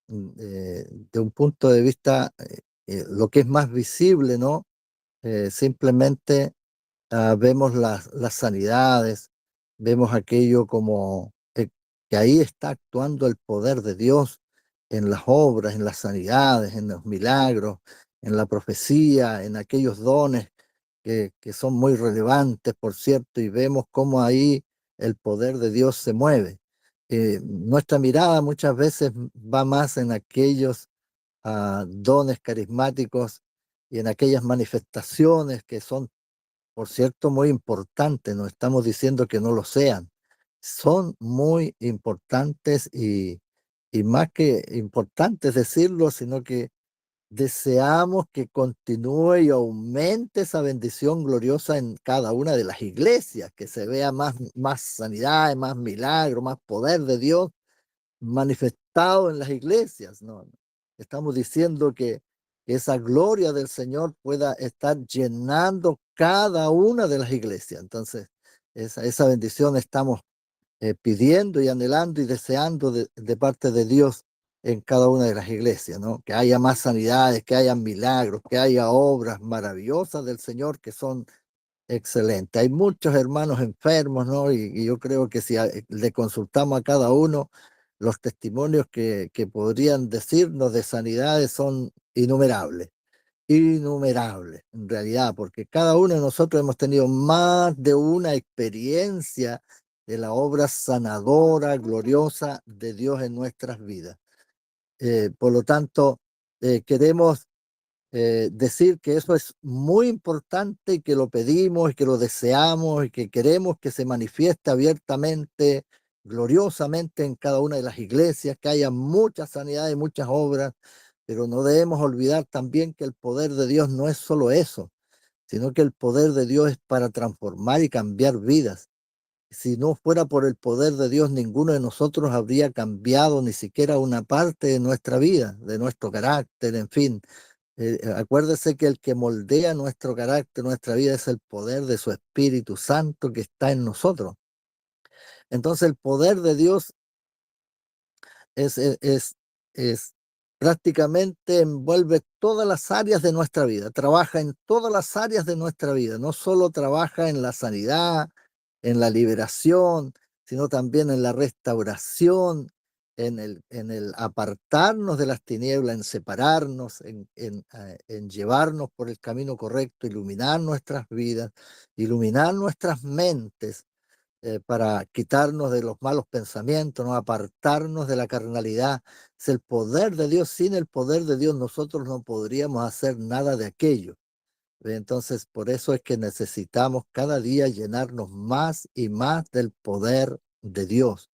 de un punto de vista, lo que es más visible, ¿no? Simplemente vemos las sanidades, vemos aquello como que ahí está actuando el poder de Dios en las obras, en las sanidades, en los milagros, en la profecía, en aquellos dones que son muy relevantes, por cierto, y vemos cómo ahí el poder de Dios se mueve. Nuestra mirada muchas veces va más en aquellos dones carismáticos y en aquellas manifestaciones que son, por cierto, muy importantes. No estamos diciendo que no lo sean. Son muy importantes y más que importantes decirlo, sino que deseamos que continúe y aumente esa bendición gloriosa en cada una de las iglesias, que se vea más sanidad, más milagro, más poder de Dios manifestado en las iglesias, ¿no? Estamos diciendo que esa gloria del Señor pueda estar llenando cada una de las iglesias. Entonces, esa bendición estamos pidiendo y anhelando y deseando de parte de Dios en cada una de las iglesias, ¿no? Que haya más sanidades, que haya milagros, que haya obras maravillosas del Señor que son excelentes. Hay muchos hermanos enfermos, ¿no? Y yo creo que si le consultamos a cada uno, los testimonios que podrían decirnos de sanidades son innumerables, innumerables en realidad, porque cada uno de nosotros hemos tenido más de una experiencia de la obra sanadora, gloriosa de Dios en nuestras vidas. Por lo tanto, queremos decir que eso es muy importante y que lo pedimos y que lo deseamos y que queremos que se manifieste abiertamente, gloriosamente en cada una de las iglesias, que haya mucha sanidad y muchas obras, pero no debemos olvidar también que el poder de Dios no es solo eso, sino que el poder de Dios es para transformar y cambiar vidas. Si no fuera por el poder de Dios, ninguno de nosotros habría cambiado ni siquiera una parte de nuestra vida, de nuestro carácter, en fin. Acuérdese que el que moldea nuestro carácter, nuestra vida, es el poder de su Espíritu Santo que está en nosotros. Entonces el poder de Dios es, es, es, es prácticamente envuelve todas las áreas de nuestra vida, trabaja en todas las áreas de nuestra vida, no solo trabaja en la sanidad, en la liberación, sino también en la restauración, en el apartarnos de las tinieblas, en separarnos, en llevarnos por el camino correcto, iluminar nuestras vidas, iluminar nuestras mentes para quitarnos de los malos pensamientos, ¿no? Apartarnos de la carnalidad. Es el poder de Dios. Sin el poder de Dios nosotros no podríamos hacer nada de aquello. Entonces, por eso es que necesitamos cada día llenarnos más y más del poder de Dios.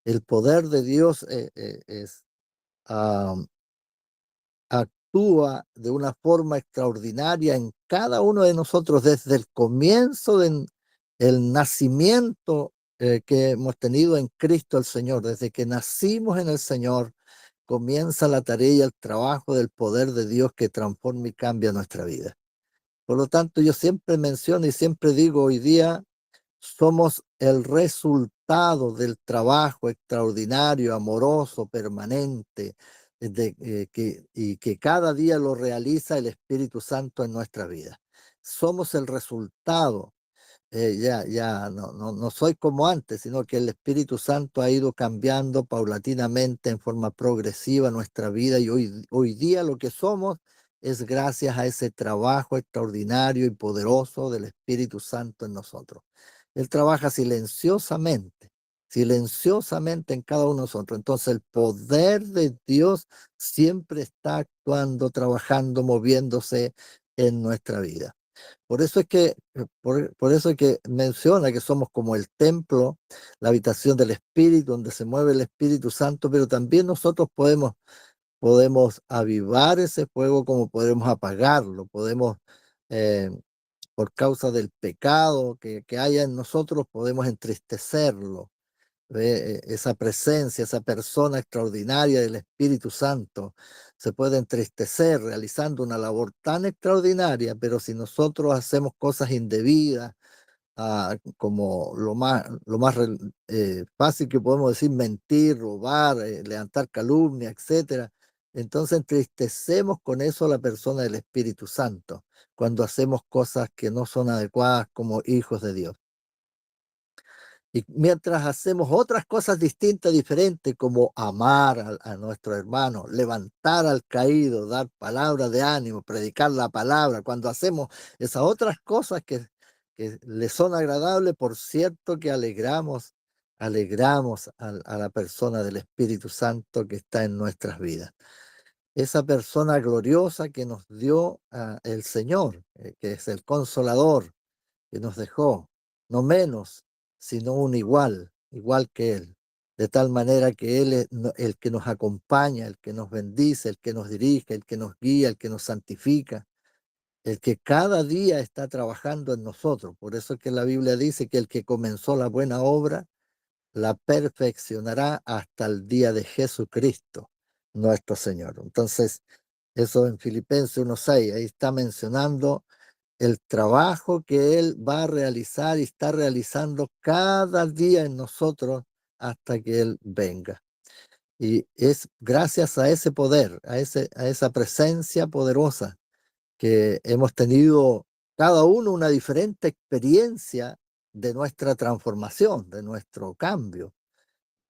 El poder de Dios ah, actúa de una forma extraordinaria en cada uno de nosotros desde el comienzo del nacimiento que hemos tenido en Cristo el Señor. Desde que nacimos en el Señor, comienza la tarea y el trabajo del poder de Dios que transforma y cambia nuestra vida. Por lo tanto, yo siempre menciono y siempre digo, hoy día somos el resultado del trabajo extraordinario, amoroso, permanente, y que cada día lo realiza el Espíritu Santo en nuestra vida. Somos el resultado. Ya no soy como antes, sino que el Espíritu Santo ha ido cambiando paulatinamente en forma progresiva nuestra vida y hoy día lo que somos es gracias a ese trabajo extraordinario y poderoso del Espíritu Santo en nosotros. Él trabaja silenciosamente, silenciosamente en cada uno de nosotros. Entonces el poder de Dios siempre está actuando, trabajando, moviéndose en nuestra vida. Por eso es que, por eso es que menciona que somos como el templo, la habitación del Espíritu, donde se mueve el Espíritu Santo, pero también nosotros podemos avivar ese fuego como podemos apagarlo, podemos, eh, por causa del pecado que haya en nosotros, podemos entristecerlo. Esa presencia, esa persona extraordinaria del Espíritu Santo se puede entristecer realizando una labor tan extraordinaria, pero si nosotros hacemos cosas indebidas como lo más fácil que podemos decir, mentir, robar, levantar calumnia, etcétera. Entonces entristecemos con eso a la persona del Espíritu Santo cuando hacemos cosas que no son adecuadas como hijos de Dios. Y mientras hacemos otras cosas distintas, diferentes, como amar a nuestro hermano, levantar al caído, dar palabras de ánimo, predicar la palabra, cuando hacemos esas otras cosas que le son agradables, por cierto que alegramos a la persona del Espíritu Santo que está en nuestras vidas. Esa persona gloriosa que nos dio el Señor, que es el Consolador, que nos dejó, no menos, sino un igual, igual que Él. De tal manera que Él es el que nos acompaña, el que nos bendice, el que nos dirige, el que nos guía, el que nos santifica, el que cada día está trabajando en nosotros. Por eso es que la Biblia dice que el que comenzó la buena obra, la perfeccionará hasta el día de Jesucristo, nuestro Señor. Entonces, eso en Filipenses 1:6, ahí está mencionando el trabajo que Él va a realizar y está realizando cada día en nosotros hasta que Él venga. Y es gracias a ese poder, a esa presencia poderosa que hemos tenido cada uno una diferente experiencia de nuestra transformación, de nuestro cambio.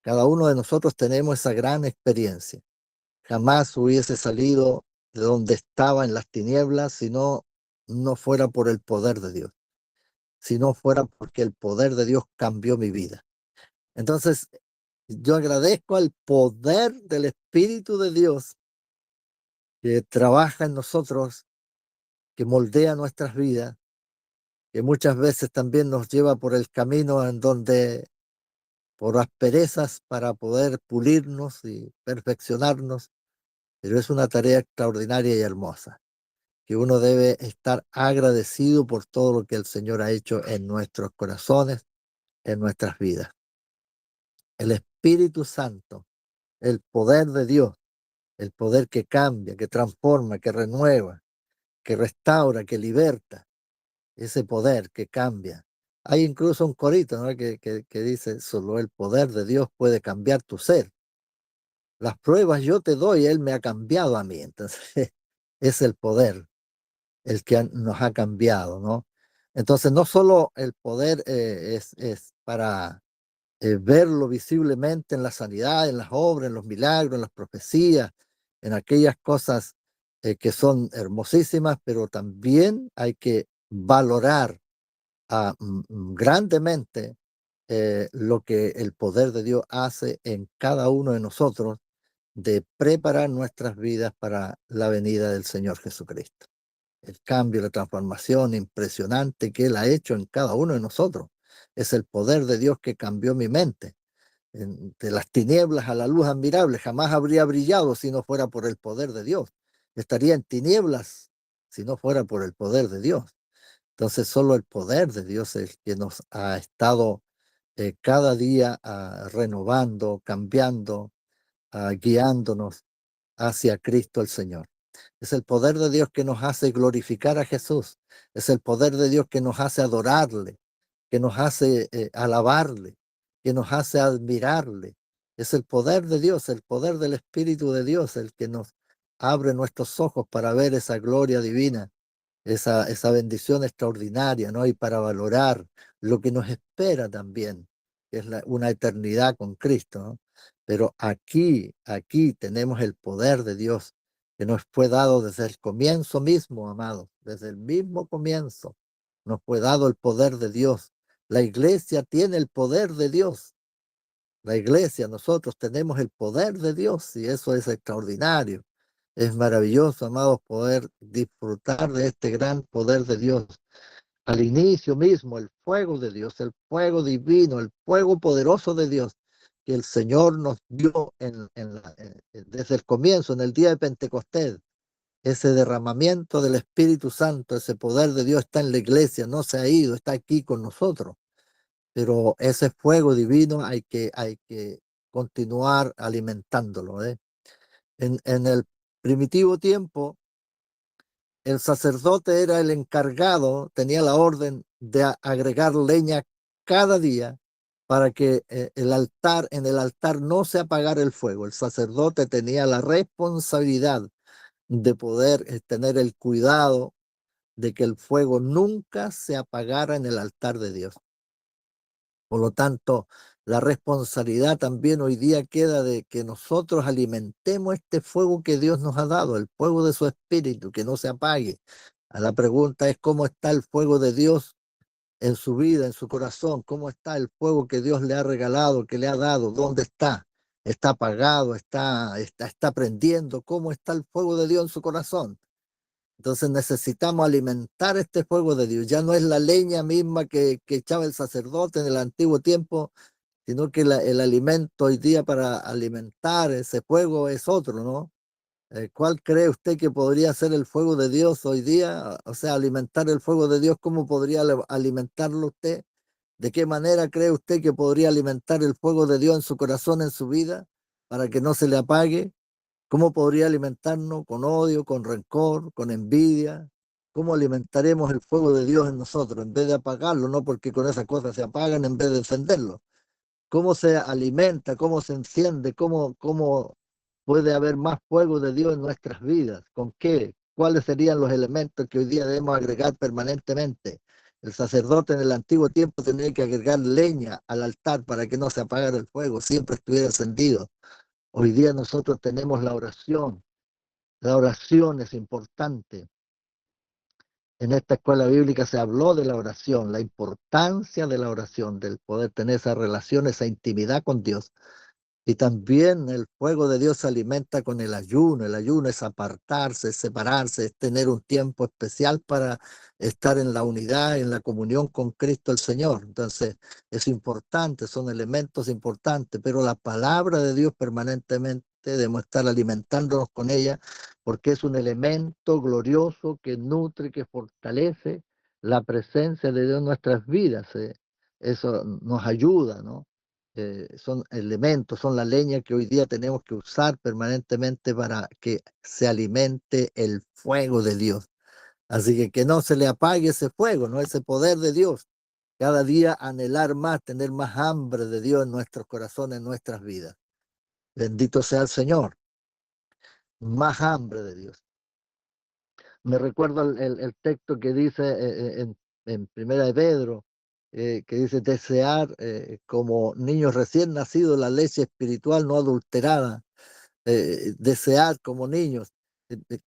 Cada uno de nosotros tenemos esa gran experiencia. Jamás hubiese salido de donde estaba en las tinieblas si no fuera por el poder de Dios, si no fuera porque el poder de Dios cambió mi vida. Entonces, yo agradezco al poder del Espíritu de Dios que trabaja en nosotros, que moldea nuestras vidas, que muchas veces también nos lleva por el camino en donde, por asperezas para poder pulirnos y perfeccionarnos, pero es una tarea extraordinaria y hermosa, que uno debe estar agradecido por todo lo que el Señor ha hecho en nuestros corazones, en nuestras vidas. El Espíritu Santo, el poder de Dios, el poder que cambia, que transforma, que renueva, que restaura, que liberta, ese poder que cambia. Hay incluso un corito, ¿no? que dice, solo el poder de Dios puede cambiar tu ser. Las pruebas yo te doy, Él me ha cambiado a mí. Entonces, es el poder el que nos ha cambiado, ¿no? Entonces, no solo el poder es para verlo visiblemente en la sanidad, en las obras, en los milagros, en las profecías, en aquellas cosas que son hermosísimas, pero también hay que valorar grandemente lo que el poder de Dios hace en cada uno de nosotros de preparar nuestras vidas para la venida del Señor Jesucristo. El cambio, la transformación impresionante que Él ha hecho en cada uno de nosotros. Es el poder de Dios que cambió mi mente de las tinieblas a la luz admirable. Jamás habría brillado si no fuera por el poder de Dios. Estaría en tinieblas si no fuera por el poder de Dios. Entonces solo el poder de Dios es el que nos ha estado cada día renovando, cambiando, guiándonos hacia Cristo el Señor. Es el poder de Dios que nos hace glorificar a Jesús. Es el poder de Dios que nos hace adorarle, que nos hace alabarle, que nos hace admirarle. Es el poder de Dios, el poder del Espíritu de Dios, el que nos abre nuestros ojos para ver esa gloria divina, esa bendición extraordinaria, ¿no? Y para valorar lo que nos espera también, que es una eternidad con Cristo, ¿no? Pero aquí tenemos el poder de Dios que nos fue dado desde el comienzo mismo, amados, desde el mismo comienzo. Nos fue dado el poder de Dios. La iglesia tiene el poder de Dios. La iglesia, nosotros tenemos el poder de Dios y eso es extraordinario. Es maravilloso, amados, poder disfrutar de este gran poder de Dios. Al inicio mismo, el fuego de Dios, el fuego divino, el fuego poderoso de Dios que el Señor nos dio desde el comienzo, en el día de Pentecostés. Ese derramamiento del Espíritu Santo, ese poder de Dios está en la iglesia, no se ha ido, está aquí con nosotros. Pero ese fuego divino hay que continuar alimentándolo, ¿eh? En el primitivo tiempo, el sacerdote era el encargado, tenía la orden de agregar leña cada día para que en el altar no se apagara el fuego. El sacerdote tenía la responsabilidad de poder tener el cuidado de que el fuego nunca se apagara en el altar de Dios. Por lo tanto, la responsabilidad también hoy día queda de que nosotros alimentemos este fuego que Dios nos ha dado, el fuego de su espíritu, que no se apague. La pregunta es cómo está el fuego de Dios en su vida, en su corazón, cómo está el fuego que Dios le ha regalado, que le ha dado, dónde está. ¿Está apagado? ¿Está prendiendo? ¿Cómo está el fuego de Dios en su corazón? Entonces necesitamos alimentar este fuego de Dios. Ya no es la leña misma que echaba el sacerdote en el antiguo tiempo, sino que el alimento hoy día para alimentar ese fuego es otro, ¿no? ¿Cuál cree usted que podría ser el fuego de Dios hoy día? O sea, alimentar el fuego de Dios, ¿cómo podría alimentarlo usted? ¿De qué manera cree usted que podría alimentar el fuego de Dios en su corazón, en su vida, para que no se le apague? ¿Cómo podría alimentarnos con odio, con rencor, con envidia? ¿Cómo alimentaremos el fuego de Dios en nosotros en vez de apagarlo? No porque con esas cosas se apagan en vez de encenderlo. ¿Cómo se alimenta? ¿Cómo se enciende? ¿Cómo puede haber más fuego de Dios en nuestras vidas? ¿Con qué? ¿Cuáles serían los elementos que hoy día debemos agregar permanentemente? El sacerdote en el antiguo tiempo tenía que agregar leña al altar para que no se apagara el fuego, siempre estuviera encendido. Hoy día nosotros tenemos la oración. La oración es importante. En esta escuela bíblica se habló de la oración, la importancia de la oración, del poder tener esa relación, esa intimidad con Dios. Y también el fuego de Dios se alimenta con el ayuno. El ayuno es apartarse, es separarse, es tener un tiempo especial para estar en la unidad, en la comunión con Cristo el Señor. Entonces, es importante, son elementos importantes, pero la palabra de Dios permanentemente debemos estar alimentándonos con ella porque es un elemento glorioso que nutre, que fortalece la presencia de Dios en nuestras vidas. Eso nos ayuda, ¿no? Son elementos, son la leña que hoy día tenemos que usar permanentemente para que se alimente el fuego de Dios. Así que no se le apague ese fuego, ¿no? Ese poder de Dios. Cada día anhelar más, tener más hambre de Dios en nuestros corazones, en nuestras vidas. Bendito sea el Señor. Más hambre de Dios. Me recuerdo el texto que dice en Primera de Pedro, que dice desear como niños recién nacidos la leche espiritual no adulterada, desear como niños,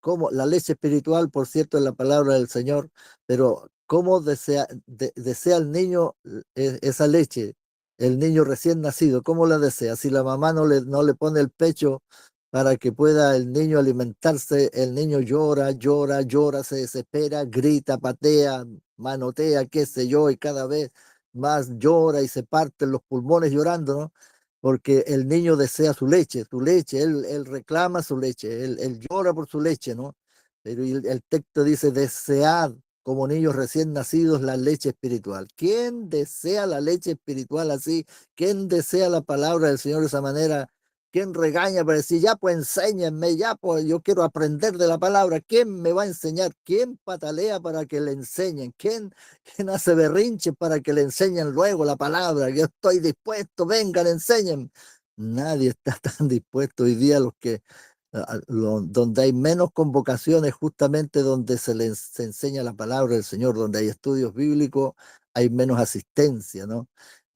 como la leche espiritual, por cierto, es la palabra del Señor, pero cómo desea el niño esa leche, el niño recién nacido, cómo la desea. Si la mamá no le pone el pecho para que pueda el niño alimentarse, el niño llora, llora, llora, se desespera, grita, patea, manotea, qué sé yo, y cada vez más llora y se parten los pulmones llorando, ¿no? Porque el niño desea su leche, él reclama su leche, él llora por su leche, ¿no? Pero el texto dice, desead como niños recién nacidos la leche espiritual. ¿Quién desea la leche espiritual así? ¿Quién desea la palabra del Señor de esa manera? ¿Quién regaña para decir, ya pues enséñenme, ya pues yo quiero aprender de la palabra? ¿Quién me va a enseñar? ¿Quién patalea para que le enseñen? ¿Quién hace berrinche para que le enseñen luego la palabra? Yo estoy dispuesto, vengan, enseñen. Nadie está tan dispuesto hoy día. Donde hay menos convocaciones, justamente donde se enseña la palabra del Señor, donde hay estudios bíblicos, hay menos asistencia, ¿no?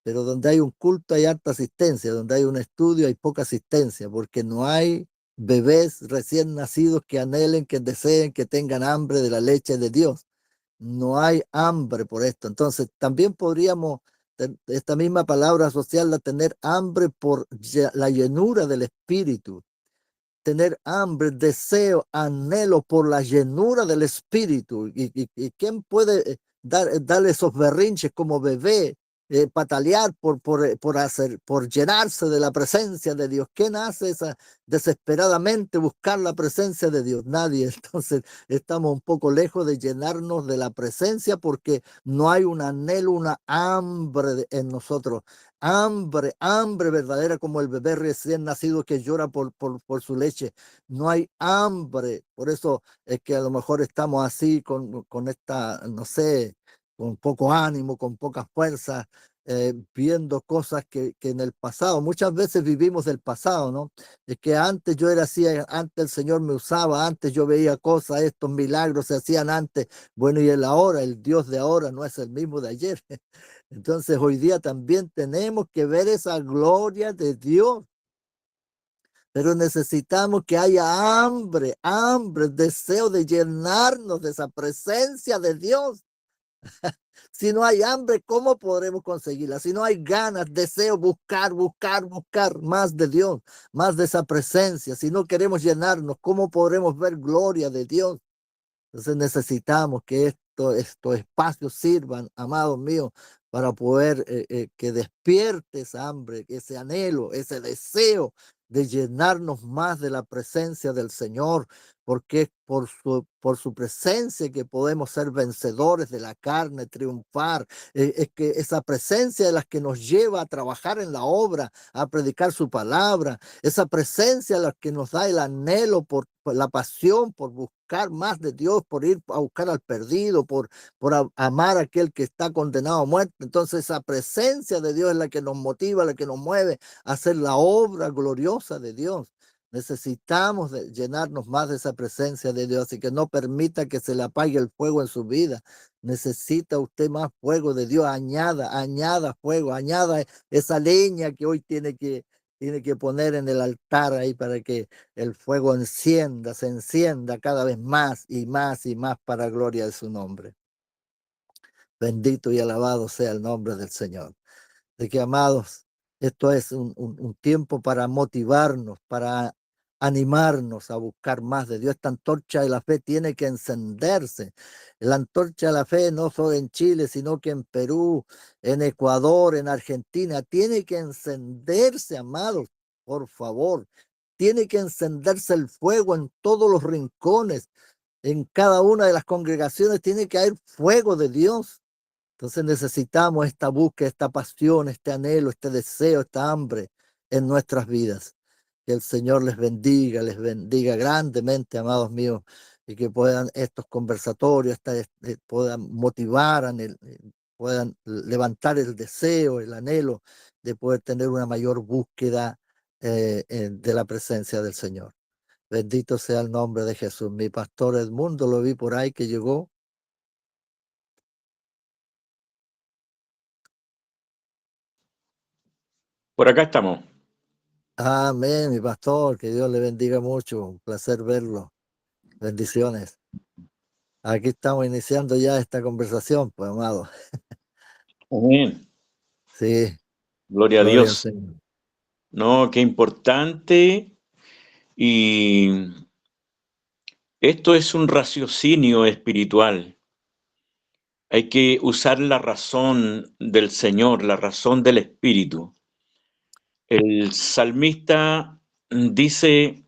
Pero donde hay un culto hay harta asistencia, donde hay un estudio hay poca asistencia, porque no hay bebés recién nacidos que anhelen, que deseen, que tengan hambre de la leche de Dios. No hay hambre por esto. Entonces, también podríamos esta misma palabra asociarla a tener hambre por la llenura del Espíritu, tener hambre, deseo, anhelo por la llenura del Espíritu. ¿Y quién puede darle esos berrinches como bebé, patalear por llenarse de la presencia de Dios? ¿Quién hace esa desesperadamente buscar la presencia de Dios? Nadie. Entonces estamos un poco lejos de llenarnos de la presencia porque no hay un anhelo, una hambre en nosotros. Hambre, hambre verdadera como el bebé recién nacido que llora por su leche. No hay hambre. Por eso es que a lo mejor estamos así con esta, no sé, con poco ánimo, con poca fuerza, viendo cosas que en el pasado, muchas veces vivimos del pasado, ¿no? Es que antes yo era así, antes el Señor me usaba, antes yo veía cosas, estos milagros se hacían antes. Bueno, y el ahora, el Dios de ahora no es el mismo de ayer. Entonces hoy día también tenemos que ver esa gloria de Dios, pero necesitamos que haya hambre, hambre, deseo de llenarnos de esa presencia de Dios. Si no hay hambre, ¿cómo podremos conseguirla? Si no hay ganas, deseo, buscar, buscar, buscar más de Dios, más de esa presencia. Si no queremos llenarnos, ¿cómo podremos ver gloria de Dios? Entonces necesitamos que estos espacios sirvan, amados míos, para poder que despierte esa hambre, ese anhelo, ese deseo de llenarnos más de la presencia del Señor, porque es por su presencia que podemos ser vencedores de la carne, triunfar. Es que esa presencia es la que nos lleva a trabajar en la obra, a predicar su palabra. Esa presencia es la que nos da el anhelo por la pasión, por buscar más de Dios, por ir a buscar al perdido, por amar a aquel que está condenado a muerte. Entonces esa presencia de Dios es la que nos motiva, la que nos mueve a hacer la obra gloriosa de Dios. Necesitamos llenarnos más de esa presencia de Dios y que no permita que se le apague el fuego en su vida. Necesita usted más fuego de Dios. Añada, añada fuego, añada esa leña que hoy tiene que poner en el altar ahí para que el fuego encienda, se encienda cada vez más y más y más para gloria de su nombre. Bendito y alabado sea el nombre del Señor. De que, amados, esto es un tiempo para motivarnos, para animarnos a buscar más de Dios. Esta antorcha de la fe tiene que encenderse. La antorcha de la fe no solo en Chile, sino que en Perú, en Ecuador, en Argentina, tiene que encenderse, amados, por favor. Tiene que encenderse el fuego en todos los rincones, en cada una de las congregaciones, tiene que haber fuego de Dios. Entonces necesitamos esta búsqueda, esta pasión, este anhelo, este deseo, esta hambre en nuestras vidas. Que el Señor les bendiga grandemente, amados míos, y que puedan estos conversatorios puedan motivar, puedan levantar el deseo, el anhelo de poder tener una mayor búsqueda de la presencia del Señor. Bendito sea el nombre de Jesús. Mi pastor Edmundo lo vi por ahí que llegó. Por acá estamos. Amén, mi pastor, que Dios le bendiga mucho. Un placer verlo. Bendiciones. Aquí estamos iniciando ya esta conversación, pues, amado. Amén. Sí, Gloria a gloria al Dios. Señor. No, qué importante. Y esto es un raciocinio espiritual. Hay que usar la razón del Señor, la razón del Espíritu. El salmista dice,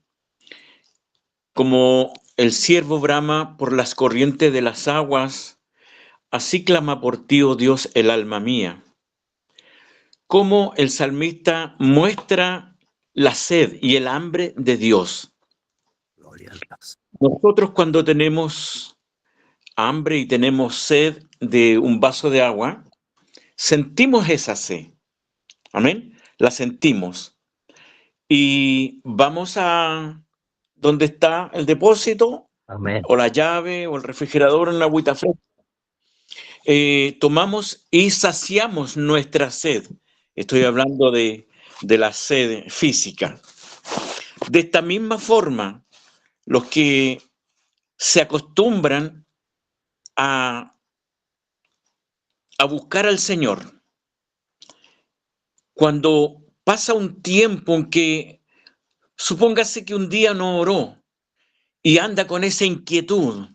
como el siervo brama por las corrientes de las aguas, así clama por ti, oh Dios, el alma mía. Cómo el salmista muestra la sed y el hambre de Dios. Gloria a Dios. Nosotros cuando tenemos hambre y tenemos sed de un vaso de agua, sentimos esa sed. Amén. La sentimos. Y vamos a donde está el depósito Amén. o la llave o el refrigerador en la agüita fresca. Tomamos y saciamos nuestra sed. Estoy hablando de la sed física. De esta misma forma, los que se acostumbran a buscar al Señor, cuando pasa un tiempo en que, supóngase que un día no oró y anda con esa inquietud,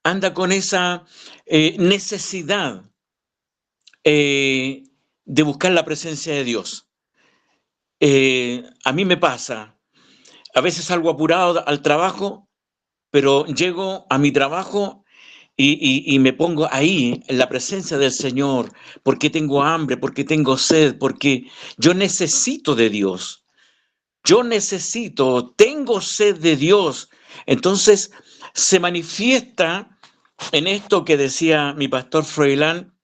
anda con esa necesidad de buscar la presencia de Dios. A mí me pasa, a veces salgo apurado al trabajo, pero llego a mi trabajo y me pongo ahí en la presencia del Señor, porque tengo hambre, porque tengo sed, porque yo necesito de Dios. Yo necesito, tengo sed de Dios. Entonces se manifiesta en esto que decía mi pastor Froilán,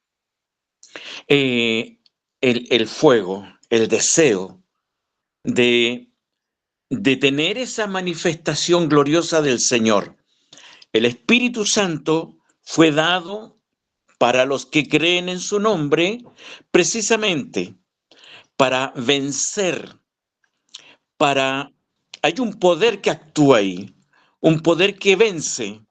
eh, el fuego, el deseo de tener esa manifestación gloriosa del Señor. El Espíritu Santo fue dado para los que creen en su nombre, precisamente para vencer, hay un poder que actúa ahí, un poder que vence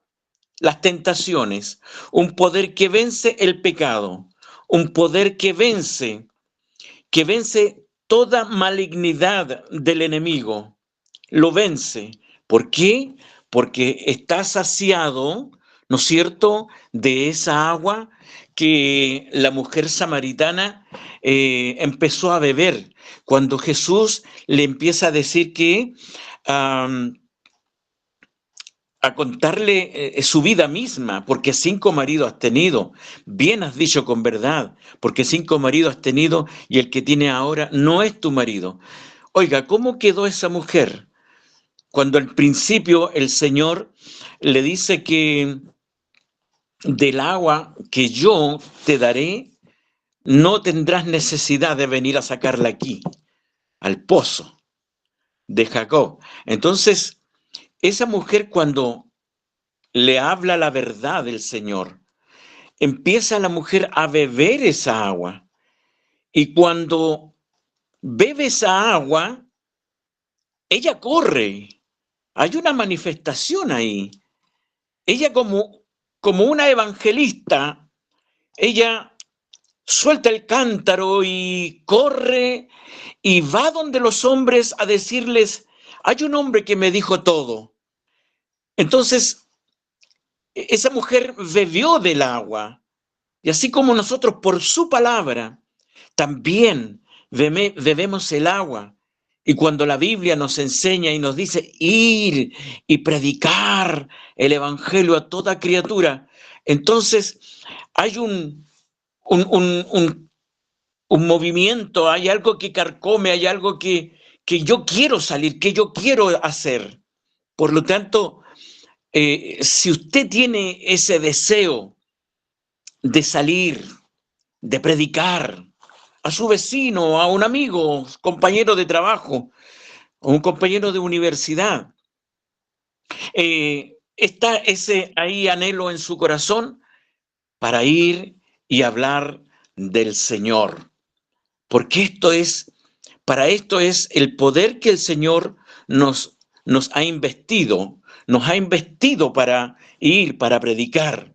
las tentaciones, un poder que vence el pecado, un poder que vence toda malignidad del enemigo, lo vence. ¿Por qué? Porque está saciado, ¿no es cierto?, de esa agua que la mujer samaritana empezó a beber. Cuando Jesús le empieza a decir que, a contarle su vida misma, porque 5 maridos has tenido, bien has dicho con verdad, porque 5 maridos has tenido y el que tiene ahora no es tu marido. Oiga, ¿cómo quedó esa mujer? Cuando al principio el Señor le dice que del agua que yo te daré, no tendrás necesidad de venir a sacarla aquí, al pozo de Jacob. Entonces, esa mujer cuando le habla la verdad del Señor, empieza la mujer a beber esa agua. Y cuando bebe esa agua, ella corre. Hay una manifestación ahí. Ella como una evangelista, ella suelta el cántaro y corre y va donde los hombres a decirles, hay un hombre que me dijo todo. Entonces, esa mujer bebió del agua. Y así como nosotros por su palabra también bebemos el agua. Y cuando la Biblia nos enseña y nos dice ir y predicar el evangelio a toda criatura, entonces hay un movimiento, hay algo que carcome, hay algo que yo quiero salir, que yo quiero hacer. Por lo tanto, si usted tiene ese deseo de salir, de predicar a su vecino, a un amigo, compañero de trabajo, o un compañero de universidad, está ese ahí anhelo en su corazón para ir y hablar del Señor. Porque para esto es el poder que el Señor nos ha investido para ir, para predicar.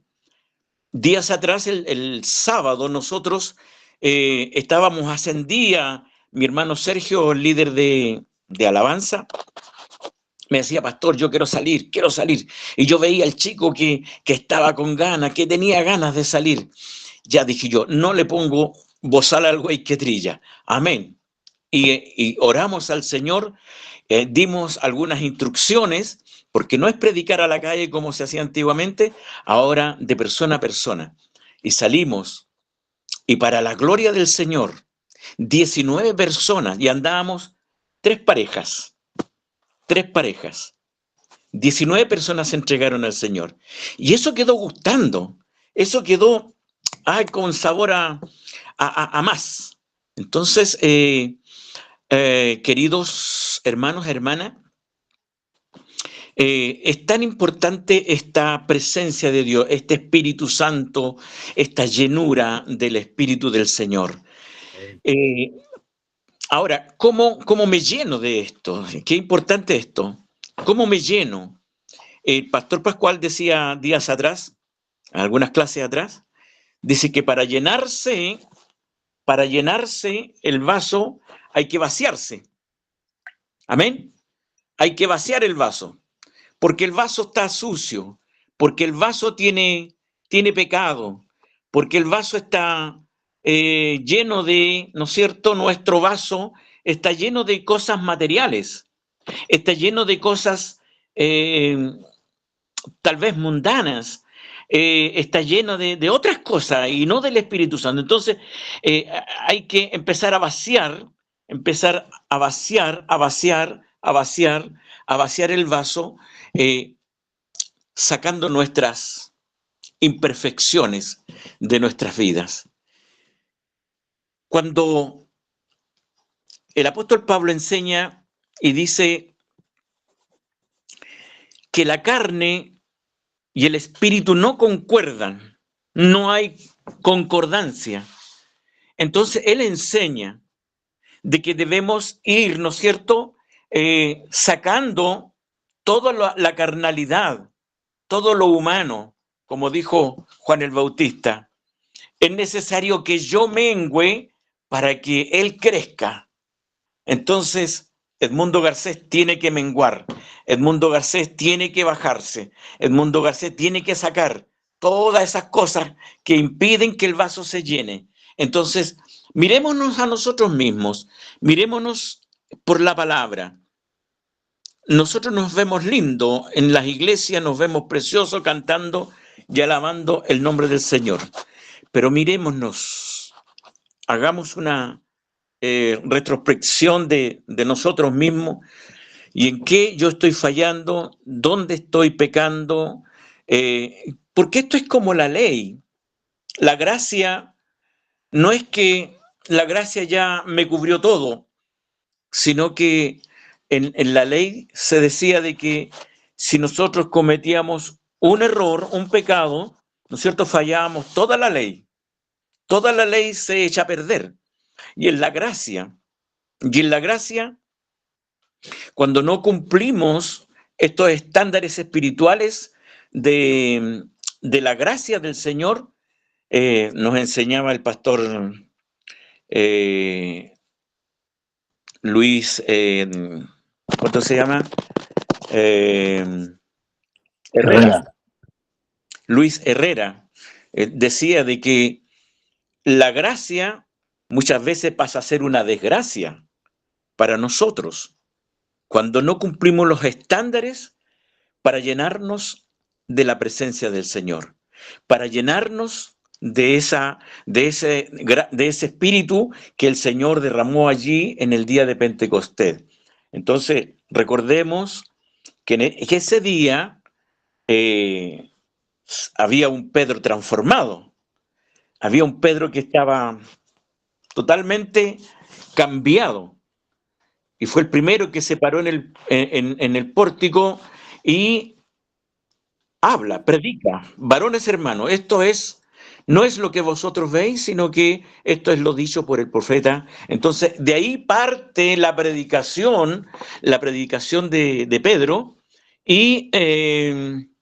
Días atrás, el sábado, nosotros estábamos, ascendía mi hermano Sergio, líder de alabanza, me decía, pastor, yo quiero salir. Y yo veía al chico que estaba con ganas, que tenía ganas de salir. Ya dije yo, no le pongo bozal al güey que trilla. Amén. Y oramos al Señor, dimos algunas instrucciones, porque no es predicar a la calle como se hacía antiguamente, ahora de persona a persona. Y salimos, y para la gloria del Señor, 19 personas, y andábamos 3 parejas, 19 personas se entregaron al Señor. Y eso quedó gustando, eso quedó con sabor a más. Entonces, queridos hermanos, hermanas, es tan importante esta presencia de Dios, este Espíritu Santo, esta llenura del Espíritu del Señor. Eh, Ahora, ¿cómo me lleno de esto? Qué importante esto. ¿Cómo me lleno? El pastor Pascual decía días atrás, algunas clases atrás, dice que para llenarse el vaso hay que vaciarse. Amén. Hay que vaciar el vaso, porque el vaso está sucio, porque el vaso tiene pecado, porque el vaso está lleno de, ¿no es cierto? Nuestro vaso está lleno de cosas materiales, está lleno de cosas tal vez mundanas, está lleno de otras cosas y no del Espíritu Santo. Entonces hay que empezar a vaciar el vaso, sacando nuestras imperfecciones de nuestras vidas. Cuando el apóstol Pablo enseña y dice que la carne y el espíritu no concuerdan, no hay concordancia, entonces él enseña de que debemos ir, ¿no es cierto?, sacando toda la carnalidad, todo lo humano, como dijo Juan el Bautista. Es necesario que yo mengüe para que él crezca. Entonces, Edmundo Garcés tiene que menguar, Edmundo Garcés tiene que bajarse, Edmundo Garcés tiene que sacar todas esas cosas que impiden que el vaso se llene. Entonces, mirémonos a nosotros mismos, mirémonos por la palabra. Nosotros nos vemos lindo en las iglesias, nos vemos preciosos cantando y alabando el nombre del Señor. Pero mirémonos, hagamos una retrospección de nosotros mismos y en qué yo estoy fallando, dónde estoy pecando, porque esto es como la ley. La gracia no es que la gracia ya me cubrió todo, sino que en la ley se decía de que si nosotros cometíamos un error, un pecado, ¿no es cierto?, fallábamos toda la ley se echa a perder. Y en la gracia, cuando no cumplimos estos estándares espirituales de la gracia del Señor, nos enseñaba el pastor Luis, ¿cuánto se llama? Herrera. Herrera. Luis Herrera decía de que la gracia muchas veces pasa a ser una desgracia para nosotros cuando no cumplimos los estándares para llenarnos de la presencia del Señor, para llenarnos de ese espíritu que el Señor derramó allí en el día de Pentecostés. Entonces, recordemos que ese día había un Pedro transformado, había un Pedro que estaba totalmente cambiado y fue el primero que se paró en el pórtico y habla, predica, varones hermanos, no es lo que vosotros veis, sino que esto es lo dicho por el profeta. Entonces, de ahí parte la predicación de Pedro, y en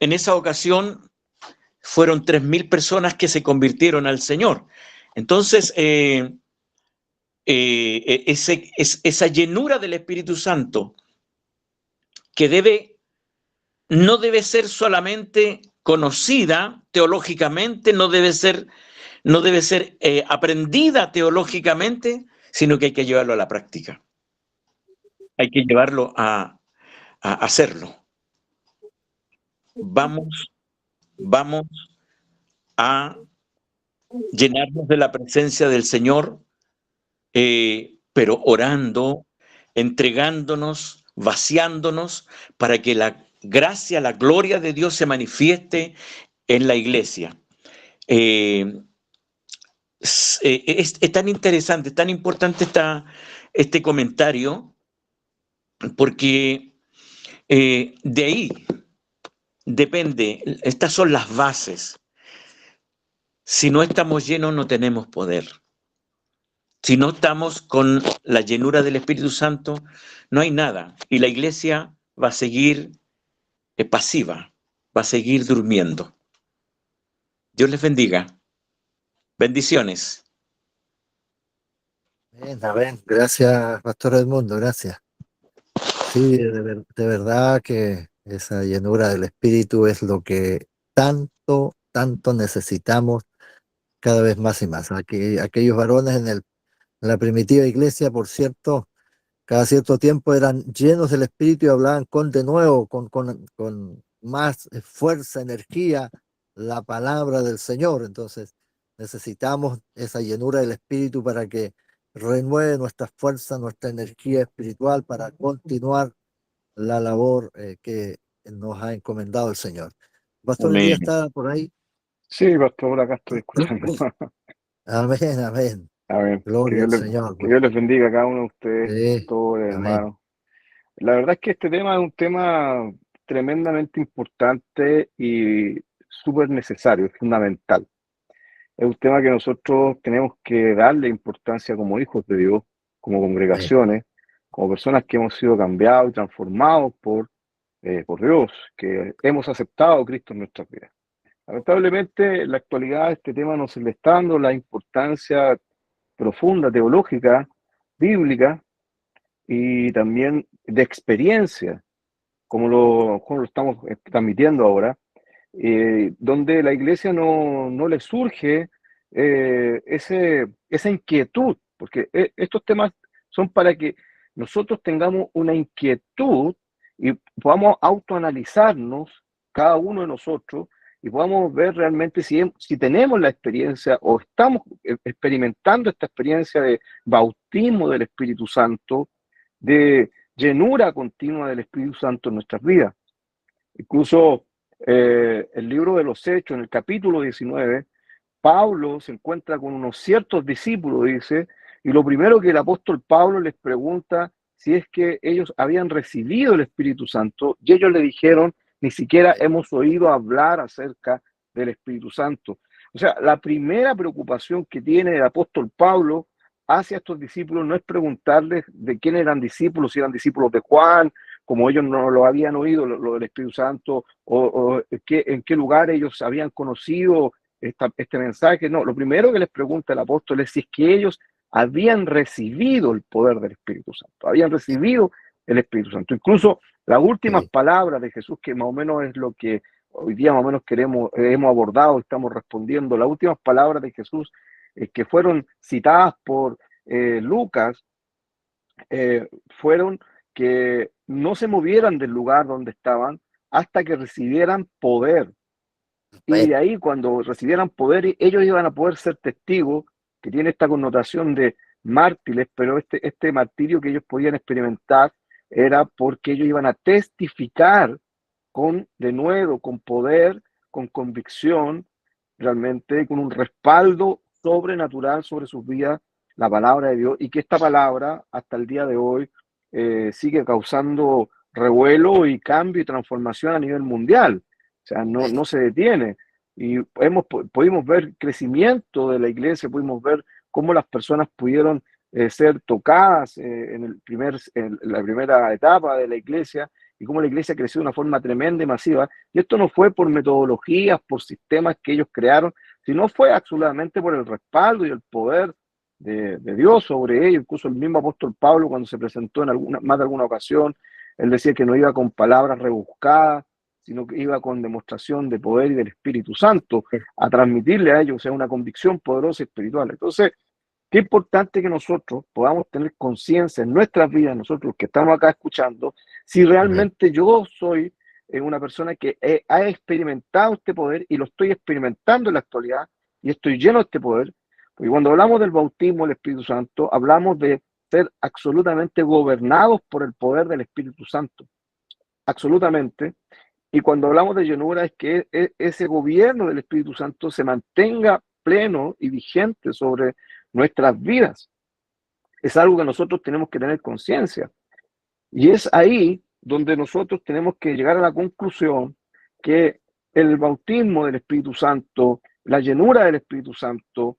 esa ocasión fueron 3.000 personas que se convirtieron al Señor. Entonces, esa llenura del Espíritu Santo que no debe ser solamente conocida teológicamente, no debe ser aprendida teológicamente, sino que hay que llevarlo a la práctica. Hay que llevarlo a hacerlo. Vamos a llenarnos de la presencia del Señor, pero orando, entregándonos, vaciándonos, para que la gracia, la gloria de Dios se manifieste en la iglesia. Es tan interesante, tan importante este comentario, porque de ahí depende, estas son las bases. Si no estamos llenos, no tenemos poder. Si no estamos con la llenura del Espíritu Santo, no hay nada. Y la iglesia va a seguir pasiva, va a seguir durmiendo. Dios les bendiga. Bendiciones. Bien, amén. Gracias, Pastor Edmundo, gracias. Sí, de verdad que esa llenura del Espíritu es lo que tanto necesitamos cada vez más y más. Aquellos varones en la primitiva iglesia, por cierto, cada cierto tiempo eran llenos del Espíritu y hablaban con de nuevo, con más fuerza, energía, la palabra del Señor. Entonces, necesitamos esa llenura del Espíritu para que renueve nuestra fuerza, nuestra energía espiritual para continuar la labor que nos ha encomendado el Señor. Pastor Elías Amén. está por ahí. Sí, pastor, acá estoy escuchando. Amén, amén. Amén. Gloria al Señor. Que Dios les bendiga a cada uno de ustedes, Sí, todos amén. hermanos. La verdad es que este tema es un tema tremendamente importante y súper necesario, fundamental. Es un tema que nosotros tenemos que darle importancia como hijos de Dios, como Amén. congregaciones, como personas que hemos sido cambiados y transformados por Dios, que hemos aceptado a Cristo en nuestras vidas. Lamentablemente, en la actualidad este tema no se le está dando la importancia profunda, teológica, bíblica y también de experiencia, como lo estamos transmitiendo ahora, donde la iglesia no le surge esa inquietud, porque estos temas son para que nosotros tengamos una inquietud y podamos autoanalizarnos, cada uno de nosotros, y podamos ver realmente si tenemos la experiencia o estamos experimentando esta experiencia de bautismo del Espíritu Santo, de llenura continua del Espíritu Santo en nuestras vidas. Incluso el libro de los Hechos, en el capítulo 19, Pablo se encuentra con unos ciertos discípulos, dice, y lo primero que el apóstol Pablo les pregunta si es que ellos habían recibido el Espíritu Santo, y ellos le dijeron, ni siquiera hemos oído hablar acerca del Espíritu Santo. O sea, la primera preocupación que tiene el apóstol Pablo hacia estos discípulos no es preguntarles de quién eran discípulos, si eran discípulos de Juan, como ellos no lo habían oído, lo del Espíritu Santo, o en qué lugar ellos habían conocido este mensaje. No, lo primero que les pregunta el apóstol es si es que ellos habían recibido el poder del Espíritu Santo, habían recibido el Espíritu Santo. Incluso las últimas Sí, palabras de Jesús, que más o menos es lo que hoy día más o menos hemos abordado, estamos respondiendo, las últimas palabras de Jesús que fueron citadas por Lucas, fueron que no se movieran del lugar donde estaban hasta que recibieran poder. Y amén. de ahí, cuando recibieran poder, ellos iban a poder ser testigos, que tiene esta connotación de mártires, pero este martirio que ellos podían experimentar era porque ellos iban a testificar de nuevo, con poder, con convicción, realmente con un respaldo sobrenatural sobre sus vidas, la palabra de Dios, y que esta palabra hasta el día de hoy sigue causando revuelo y cambio y transformación a nivel mundial. O sea, no se detiene. Y pudimos ver crecimiento de la iglesia, pudimos ver cómo las personas pudieron ser tocadas en la primera etapa de la iglesia, y cómo la iglesia creció de una forma tremenda y masiva. Y esto no fue por metodologías, por sistemas que ellos crearon, sino fue absolutamente por el respaldo y el poder de Dios sobre ellos. Incluso el mismo apóstol Pablo, cuando se presentó en más de alguna ocasión, él decía que no iba con palabras rebuscadas, sino que iba con demostración de poder y del Espíritu Santo a transmitirle a ellos, o sea, una convicción poderosa y espiritual. Entonces, qué importante que nosotros podamos tener conciencia en nuestras vidas, nosotros los que estamos acá escuchando, si Amén. realmente yo soy una persona que ha experimentado este poder y lo estoy experimentando en la actualidad y estoy lleno de este poder. Porque cuando hablamos del bautismo del Espíritu Santo, hablamos de ser absolutamente gobernados por el poder del Espíritu Santo, absolutamente. Y cuando hablamos de llenura es que ese gobierno del Espíritu Santo se mantenga pleno y vigente sobre nuestras vidas. Es algo que nosotros tenemos que tener conciencia. Y es ahí donde nosotros tenemos que llegar a la conclusión que el bautismo del Espíritu Santo, la llenura del Espíritu Santo,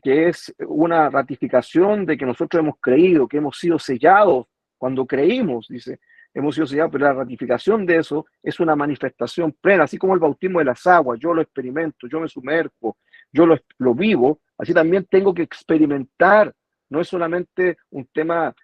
que es una ratificación de que nosotros hemos creído, que hemos sido sellados cuando creímos, dice, hemos sido sellados, pero la ratificación de eso es una manifestación plena, así como el bautismo de las aguas, yo lo experimento, yo me sumerjo, yo lo vivo, así también tengo que experimentar, no es solamente un tema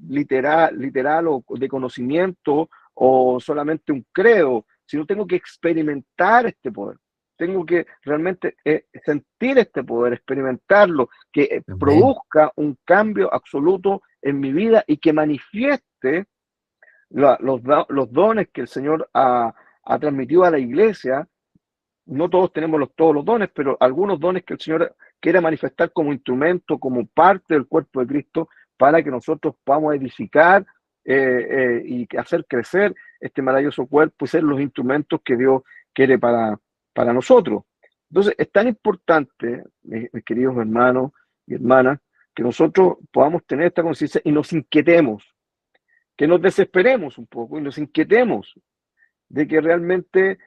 literal o de conocimiento o solamente un credo, sino tengo que experimentar este poder. Tengo que realmente sentir este poder, experimentarlo, que Amén. produzca un cambio absoluto en mi vida y que manifieste los dones que el Señor ha transmitido a la iglesia. No todos tenemos todos los dones, pero algunos dones que el Señor quiere manifestar como instrumento, como parte del cuerpo de Cristo, para que nosotros podamos edificar y hacer crecer este maravilloso cuerpo y ser los instrumentos que Dios quiere para nosotros. Entonces, es tan importante, mis queridos hermanos y hermanas, que nosotros podamos tener esta conciencia y nos inquietemos, que nos desesperemos un poco y nos inquietemos de que realmente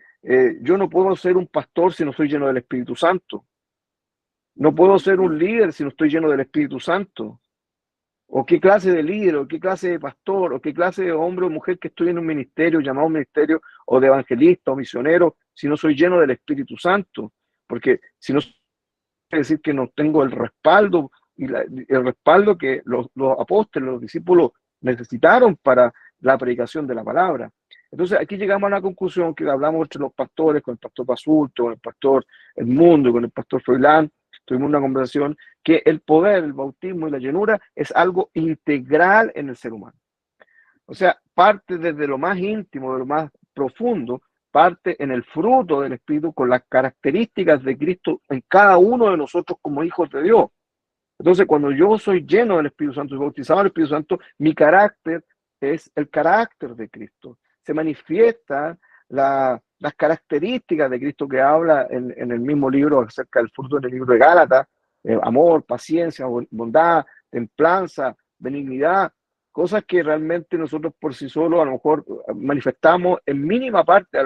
yo no puedo ser un pastor si no soy lleno del Espíritu Santo. No puedo ser un líder si no estoy lleno del Espíritu Santo. O qué clase de líder, o qué clase de pastor, o qué clase de hombre o mujer que estoy en un ministerio, llamado ministerio, o de evangelista o misionero, si no soy lleno del Espíritu Santo. Porque si no, quiere decir que no tengo el respaldo, y el respaldo que los apóstoles, los discípulos necesitaron para la predicación de la palabra. Entonces aquí llegamos a una conclusión que hablamos entre los pastores, con el pastor Basulto, con el pastor Edmundo, con el pastor Froilán. Tuvimos una conversación que el poder, el bautismo y la llenura es algo integral en el ser humano. O sea, parte desde lo más íntimo, de lo más profundo, parte en el fruto del Espíritu con las características de Cristo en cada uno de nosotros como hijos de Dios. Entonces, cuando yo soy lleno del Espíritu Santo y bautizado en el Espíritu Santo, mi carácter es el carácter de Cristo. Se manifiesta las características de Cristo que habla en el mismo libro acerca del fruto del libro de Gálatas, amor, paciencia, bondad, templanza, benignidad, cosas que realmente nosotros por sí solos a lo mejor manifestamos en mínima parte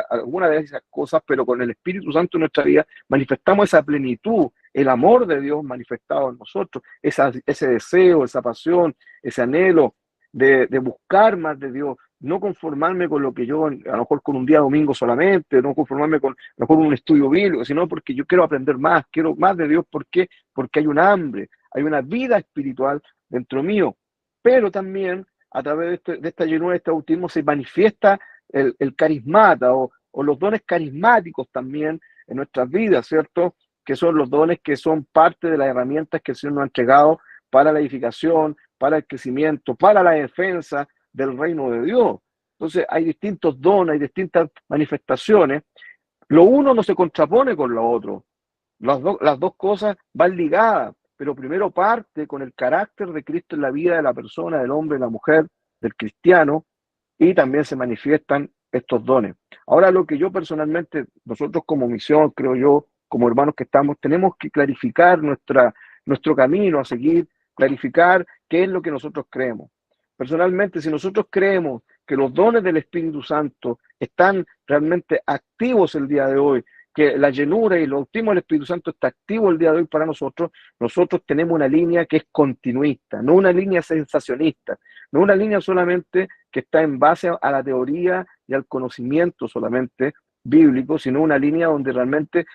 algunas de esas cosas, pero con el Espíritu Santo en nuestra vida manifestamos esa plenitud, el amor de Dios manifestado en nosotros, ese deseo, esa pasión, ese anhelo de buscar más de Dios, no conformarme con lo que yo, a lo mejor con un día domingo solamente, no conformarme con a lo mejor un estudio bíblico, sino porque yo quiero aprender más, quiero más de Dios. ¿Por qué? Porque hay un hambre, hay una vida espiritual dentro mío, pero también a través de esta llenura, de este bautismo, se manifiesta el carismata o los dones carismáticos también en nuestras vidas, ¿cierto? Que son los dones que son parte de las herramientas que el Señor nos ha entregado para la edificación, para el crecimiento, para la defensa del reino de Dios. Entonces hay distintos dones, hay distintas manifestaciones. Lo uno no se contrapone con lo otro. Las dos cosas van ligadas, pero primero parte con el carácter de Cristo en la vida de la persona, del hombre, de la mujer, del cristiano, y también se manifiestan estos dones. Ahora, lo que yo personalmente, nosotros como misión, creo yo, como hermanos que estamos, tenemos que clarificar nuestro camino a seguir, clarificar qué es lo que nosotros creemos. Personalmente, si nosotros creemos que los dones del Espíritu Santo están realmente activos el día de hoy, que la llenura y el bautismo del Espíritu Santo está activo el día de hoy para nosotros tenemos una línea que es continuista, no una línea sensacionista, no una línea solamente que está en base a la teoría y al conocimiento solamente bíblico, sino una línea donde realmente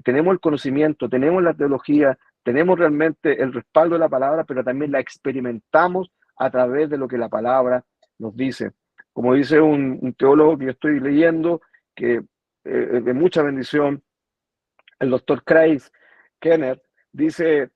tenemos el conocimiento, tenemos la teología, tenemos realmente el respaldo de la palabra, pero también la experimentamos a través de lo que la palabra nos dice. Como dice un teólogo que yo estoy leyendo, que de mucha bendición, el doctor Craig Kenner, dice,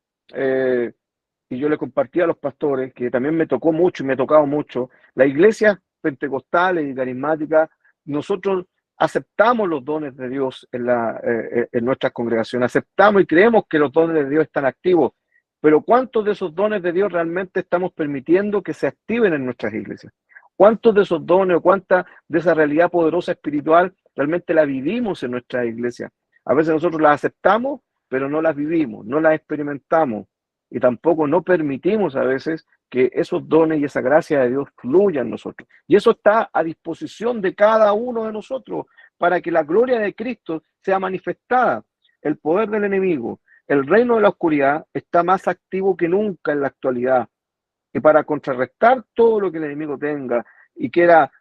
y yo le compartí a los pastores, que también me tocó mucho y me ha tocado mucho, la iglesia pentecostal y carismática, nosotros aceptamos los dones de Dios en nuestras congregaciones, aceptamos y creemos que los dones de Dios están activos, pero ¿cuántos de esos dones de Dios realmente estamos permitiendo que se activen en nuestras iglesias? ¿Cuántos de esos dones o cuánta de esa realidad poderosa espiritual realmente la vivimos en nuestra iglesia? A veces nosotros las aceptamos, pero no las vivimos, no las experimentamos y tampoco no permitimos a veces que esos dones y esa gracia de Dios fluyan en nosotros. Y eso está a disposición de cada uno de nosotros para que la gloria de Cristo sea manifestada. El poder del enemigo, el reino de la oscuridad está más activo que nunca en la actualidad. Y para contrarrestar todo lo que el enemigo tenga y quiera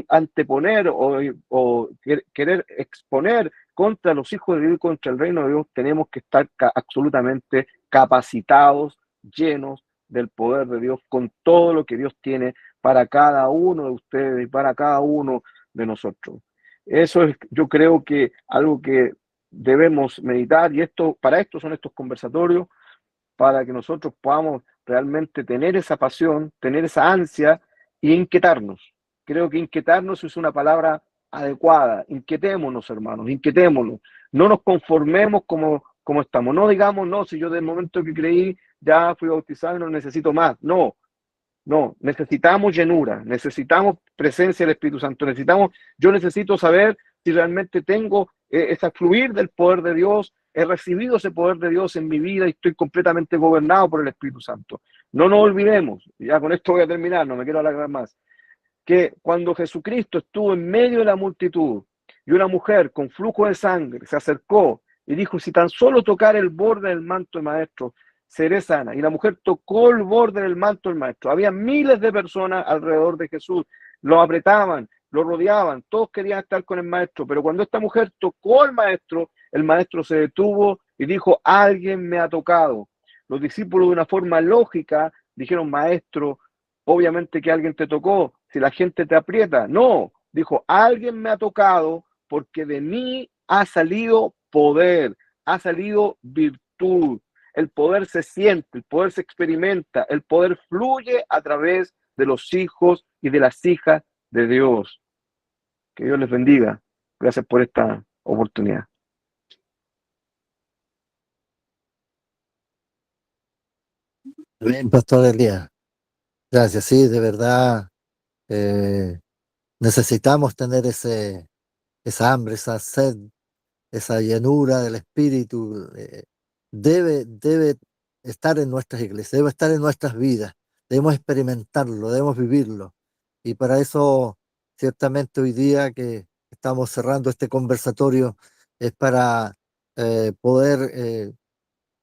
anteponer o querer exponer contra los hijos de Dios y contra el reino de Dios, tenemos que estar absolutamente capacitados, llenos del poder de Dios, con todo lo que Dios tiene para cada uno de ustedes y para cada uno de nosotros. Eso es, yo creo que algo que debemos meditar, y para esto son estos conversatorios, para que nosotros podamos realmente tener esa pasión, tener esa ansia y inquietarnos. Creo que inquietarnos es una palabra adecuada. Inquietémonos, hermanos, inquietémonos. No nos conformemos como estamos. No digamos, no, si yo del momento que creí ya fui bautizado y no necesito más. No, necesitamos llenura, necesitamos presencia del Espíritu Santo, yo necesito saber si realmente tengo ese fluir del poder de Dios, he recibido ese poder de Dios en mi vida y estoy completamente gobernado por el Espíritu Santo. No nos olvidemos, ya con esto voy a terminar, no me quiero alargar más, que cuando Jesucristo estuvo en medio de la multitud y una mujer con flujo de sangre se acercó y dijo, si tan solo tocar el borde del manto del maestro, seré sana. Y la mujer tocó el borde del manto del maestro. Había miles de personas alrededor de Jesús, lo apretaban, lo rodeaban, todos querían estar con el maestro, pero cuando esta mujer tocó al maestro, el maestro se detuvo y dijo, alguien me ha tocado. Los discípulos de una forma lógica dijeron, maestro, obviamente que alguien te tocó, si la gente te aprieta. No, dijo, alguien me ha tocado porque de mí ha salido poder, ha salido virtud. El poder se siente, el poder se experimenta, el poder fluye a través de los hijos y de las hijas de Dios. Que Dios les bendiga. Gracias por esta oportunidad. Bien, Pastor Elías. Gracias, sí, de verdad. eh, Necesitamos tener esa hambre, esa sed, esa llenura del Espíritu. Debe estar en nuestras iglesias, debe estar en nuestras vidas. Debemos experimentarlo, debemos vivirlo. Y para eso, ciertamente hoy día que estamos cerrando este conversatorio, es para poder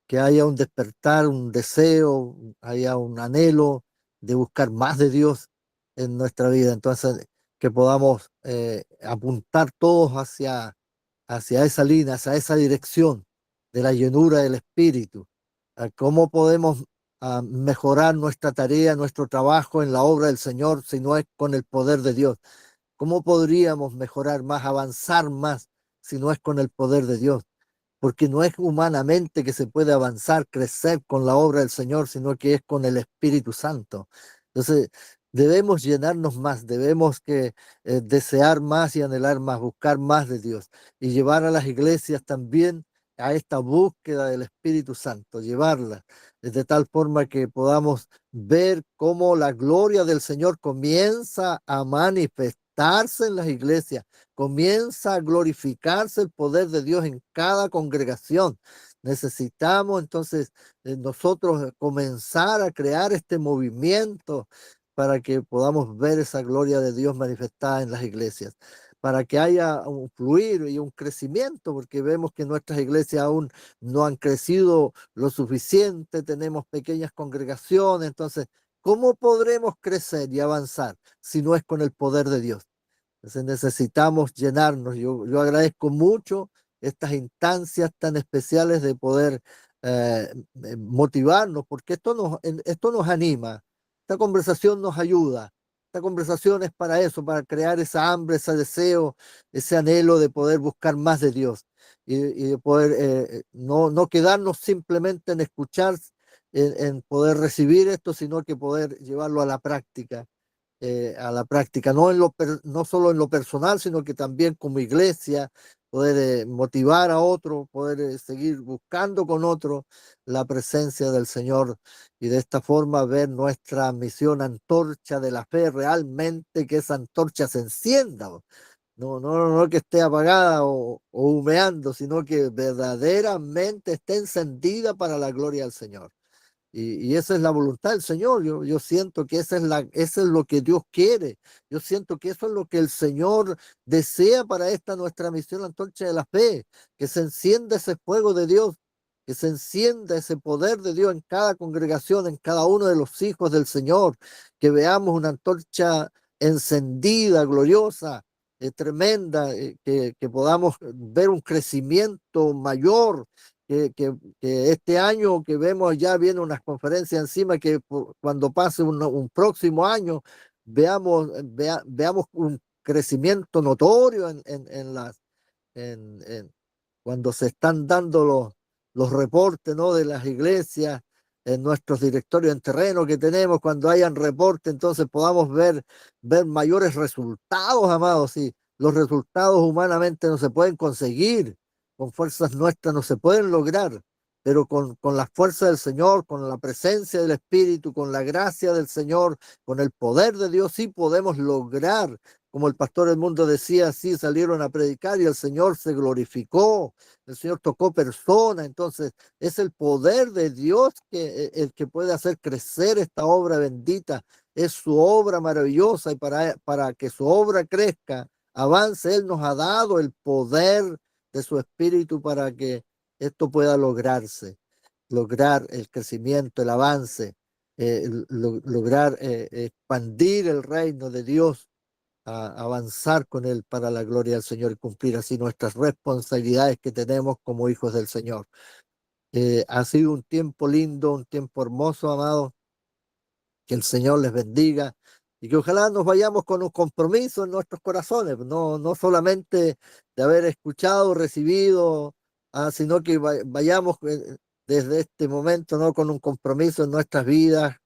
que haya un despertar, un deseo, haya un anhelo de buscar más de Dios en nuestra vida. Entonces, que podamos apuntar todos hacia esa línea, hacia esa dirección de la llenura del Espíritu. ¿Cómo podemos mejorar nuestra tarea, nuestro trabajo en la obra del Señor si no es con el poder de Dios? ¿Cómo podríamos mejorar más, avanzar más si no es con el poder de Dios? Porque no es humanamente que se puede avanzar, crecer con la obra del Señor, sino que es con el Espíritu Santo. Entonces, debemos llenarnos más, debemos desear más y anhelar más, buscar más de Dios y llevar a las iglesias también a esta búsqueda del Espíritu Santo, llevarla de tal forma que podamos ver cómo la gloria del Señor comienza a manifestarse en las iglesias, comienza a glorificarse el poder de Dios en cada congregación. Necesitamos entonces nosotros comenzar a crear este movimiento para que podamos ver esa gloria de Dios manifestada en las iglesias, para que haya un fluir y un crecimiento, porque vemos que nuestras iglesias aún no han crecido lo suficiente, tenemos pequeñas congregaciones, entonces, ¿cómo podremos crecer y avanzar si no es con el poder de Dios? Entonces necesitamos llenarnos. Yo agradezco mucho estas instancias tan especiales de poder motivarnos, porque esto nos anima, esta conversación nos ayuda. Esta conversación es para eso, para crear esa hambre, ese deseo, ese anhelo de poder buscar más de Dios y de poder no quedarnos simplemente en escuchar, en poder recibir esto, sino que poder llevarlo a la práctica, no solo en lo personal, sino que también como iglesia, poder motivar a otro, poder seguir buscando con otro la presencia del Señor y de esta forma ver nuestra misión antorcha de la fe realmente, que esa antorcha se encienda. No que esté apagada o humeando, sino que verdaderamente esté encendida para la gloria del Señor. Y esa es la voluntad del Señor. Yo siento que eso es lo que Dios quiere. Yo siento que eso es lo que el Señor desea para esta nuestra misión, la antorcha de la fe, que se encienda ese fuego de Dios, que se encienda ese poder de Dios en cada congregación, en cada uno de los hijos del Señor, que veamos una antorcha encendida, gloriosa, tremenda, que podamos ver un crecimiento mayor que este año que vemos ya viene unas conferencias encima que cuando pase un próximo año veamos un crecimiento notorio en cuando se están dando los reportes, ¿no?, de las iglesias en nuestros directorios en terreno que tenemos, cuando hayan reportes, entonces podamos ver mayores resultados, amados. Y los resultados humanamente no se pueden conseguir, con fuerzas nuestras no se pueden lograr, pero con la fuerza del Señor, con la presencia del Espíritu, con la gracia del Señor, con el poder de Dios, sí podemos lograr como el pastor Edmundo decía, sí, salieron a predicar y el Señor se glorificó, el Señor tocó personas. Entonces es el poder de Dios el que puede hacer crecer esta obra bendita, es su obra maravillosa, y para que su obra crezca, avance, Él nos ha dado el poder de su Espíritu para que esto pueda lograr el crecimiento, el avance, lograr expandir el reino de Dios, avanzar con él para la gloria del Señor y cumplir así nuestras responsabilidades que tenemos como hijos del Señor. Ha sido un tiempo lindo, un tiempo hermoso, amados. Que el Señor les bendiga y que ojalá nos vayamos con un compromiso en nuestros corazones, no solamente de haber escuchado, recibido, sino que vayamos desde este momento, ¿no?, con un compromiso en nuestras vidas,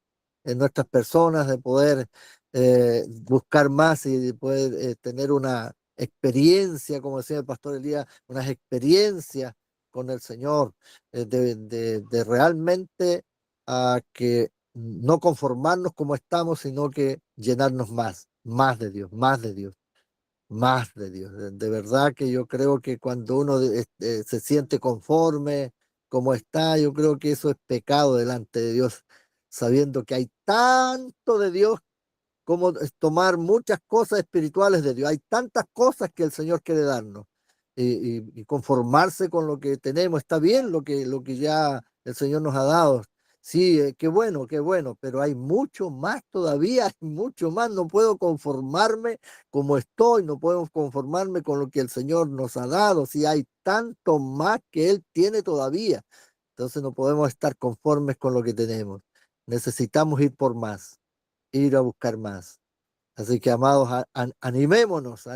en nuestras personas, de poder buscar más y de poder tener una experiencia, como decía el pastor Elías, unas experiencias con el Señor, de realmente que no conformarnos como estamos, sino que llenarnos más de Dios, más de Dios, más de Dios. De verdad que yo creo que cuando uno se siente conforme como está, yo creo que eso es pecado delante de Dios, sabiendo que hay tanto de Dios como es tomar muchas cosas espirituales de Dios. Hay tantas cosas que el Señor quiere darnos, y conformarse con lo que tenemos. Está bien lo que ya el Señor nos ha dado. Sí, qué bueno, pero hay mucho más todavía, hay mucho más. No puedo conformarme como estoy, no puedo conformarme con lo que el Señor nos ha dado. Sí, hay tanto más que Él tiene todavía. Entonces no podemos estar conformes con lo que tenemos. Necesitamos ir por más, ir a buscar más. Así que, amados, animémonos,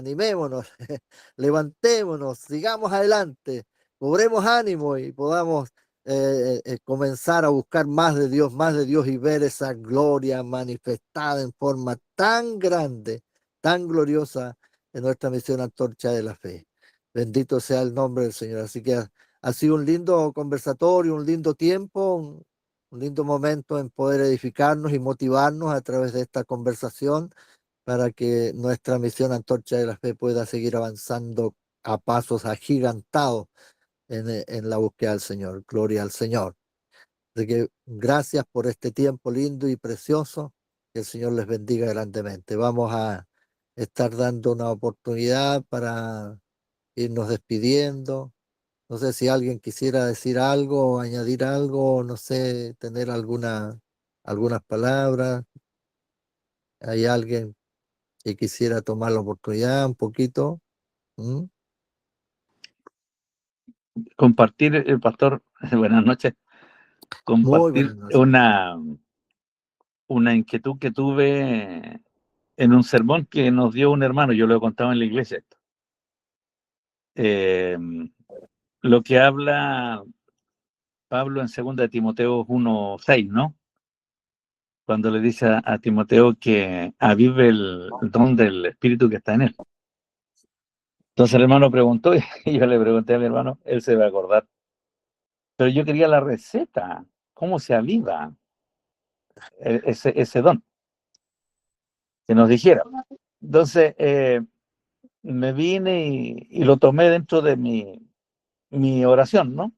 levantémonos, sigamos adelante, cobremos ánimo y podamos comenzar a buscar más de Dios y ver esa gloria manifestada en forma tan grande, tan gloriosa en nuestra misión Antorcha de la Fe. Bendito sea el nombre del Señor. Así que ha sido un lindo conversatorio, un lindo tiempo, un lindo momento en poder edificarnos y motivarnos a través de esta conversación, para que nuestra misión Antorcha de la Fe pueda seguir avanzando a pasos agigantados en la búsqueda del Señor. Gloria al Señor. Así que gracias por este tiempo lindo y precioso. Que el Señor les bendiga grandemente. Vamos a estar dando una oportunidad para irnos despidiendo. No sé si alguien quisiera decir algo, añadir algo, no sé, tener algunas palabras. ¿Hay alguien que quisiera tomar la oportunidad un poquito? ¿Mm? Compartir, el pastor, buenas noches, Muy compartir buenas noches. una inquietud que tuve en un sermón que nos dio un hermano. Yo lo he contado en la iglesia esto. Lo que habla Pablo en 2 de Timoteo 1:6, ¿no? Cuando le dice a Timoteo que avive el don del Espíritu que está en él. Entonces el hermano preguntó, y yo le pregunté a mi hermano, él se va a acordar. Pero yo quería la receta, cómo se aviva ese don, que nos dijera. Entonces me vine y lo tomé dentro de mi oración, ¿no?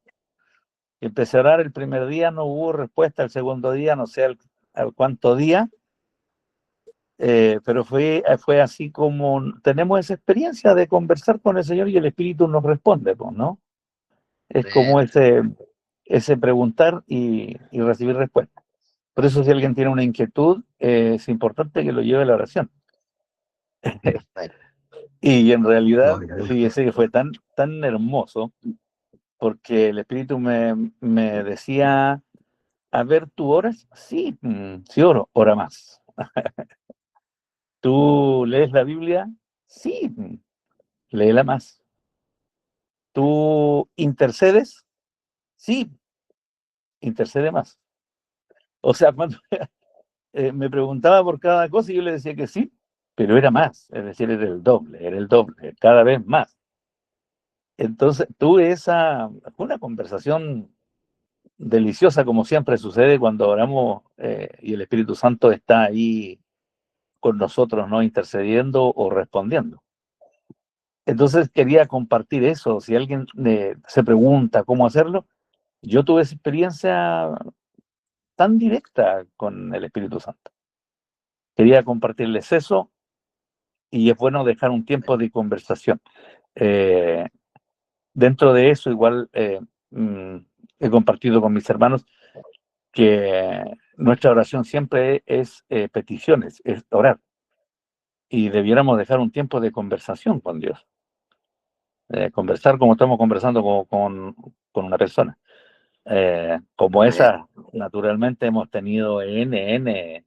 Empecé a orar el primer día, no hubo respuesta, el segundo día, no sé al cuánto día, pero fue así como tenemos esa experiencia de conversar con el Señor y el Espíritu nos responde, pues, ¿no? Es como ese preguntar y recibir respuesta. Por eso si alguien tiene una inquietud, es importante que lo lleve a la oración. Y en realidad, fíjese que fue tan hermoso, porque el Espíritu me decía, a ver, ¿tú oras? Sí, sí oro, ora más. ¿Tú lees la Biblia? Sí, léela más. ¿Tú intercedes? Sí, intercede más. O sea, cuando me preguntaba por cada cosa y yo le decía que sí, pero era más, es decir, era el doble, cada vez más. Entonces tuve una conversación deliciosa, como siempre sucede cuando oramos y el Espíritu Santo está ahí con nosotros, ¿no? Intercediendo o respondiendo. Entonces quería compartir eso. Si alguien se pregunta cómo hacerlo, yo tuve esa experiencia tan directa con el Espíritu Santo. Quería compartirles eso y es bueno dejar un tiempo de conversación. Dentro de eso, igual he compartido con mis hermanos que nuestra oración siempre es peticiones, es orar. Y debiéramos dejar un tiempo de conversación con Dios. Conversar como estamos conversando con una persona. Como esa, naturalmente hemos tenido N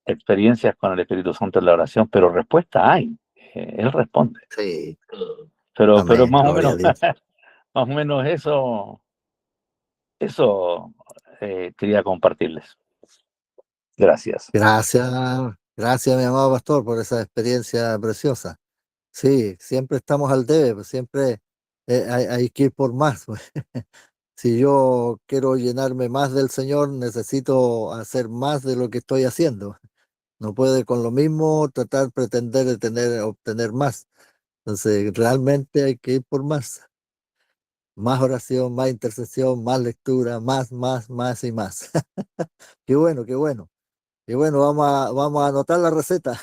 experiencias con el Espíritu Santo en la oración, pero respuesta hay. Él responde. Sí, Pero amén, más o gloria a menos, Dios. más o menos eso quería compartirles. Gracias. Gracias, gracias, mi amado pastor, por esa experiencia preciosa. Sí, siempre estamos al debe, pues siempre hay que ir por más. Pues. Si yo quiero llenarme más del Señor, necesito hacer más de lo que estoy haciendo. No puede con lo mismo pretender obtener más. Entonces, realmente hay que ir por más. Más oración, más intercesión, más lectura, más y más. Qué bueno, qué bueno. Qué bueno, vamos a anotar la receta.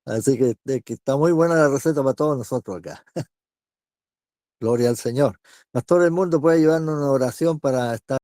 Así que está muy buena la receta para todos nosotros acá. Gloria al Señor. Pastor, el mundo puede ayudarnos en una oración para estar